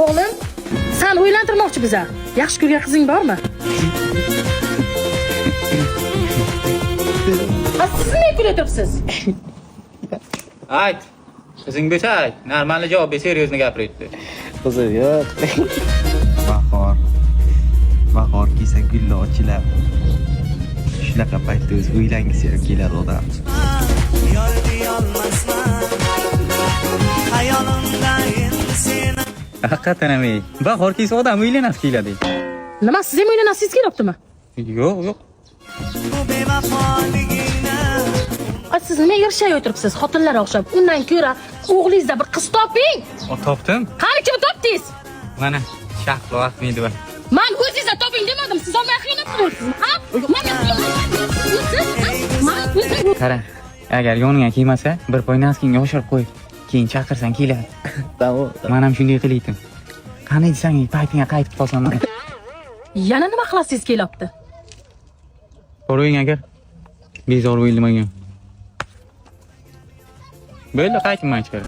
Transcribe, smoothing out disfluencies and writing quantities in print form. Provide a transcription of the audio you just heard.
O'g'lim, sen o'ylantirmoqchi biza. Yaxshi ko'rgan qizing bormi? Siz nima kulyap turibsiz? Ayt. Qizing bo'lsa ayt. Normalni javob ber, seryozni gapiryapti. Qizi yo'q. Bahor kelsa gullar ochiladi. Shunaqa paytda o'zi o'ylangisi keladi odam. Haqiqatan ham bahor kelsa odam o'ylanib keladi. Nima, siz ham o'ylanasiz kelyaptimi? Yo'q. Siz nima erishayotib turibsiz? Xotinlar o'xshab. Undan ko'ra o'g'lingizda bir qiz toping. Topdim. Qani kim topdingiz? Mana Shahlo Ahmedova. Men o'zingizga toping demadim. Siz ham qiynab turibsiz. Ha? Qara, agar yoningga kelmasa, bir poy naskingga oshirib qo'y. Keyin chaqirsang keladi. Tamam. Men ham shunday qilaydim. Qani desang, paytingga qaytib qolsam. Yana nima qilasiz kelyapti? Qo'ying agar bezor bo'lmagan. Böyle qaytmaychi.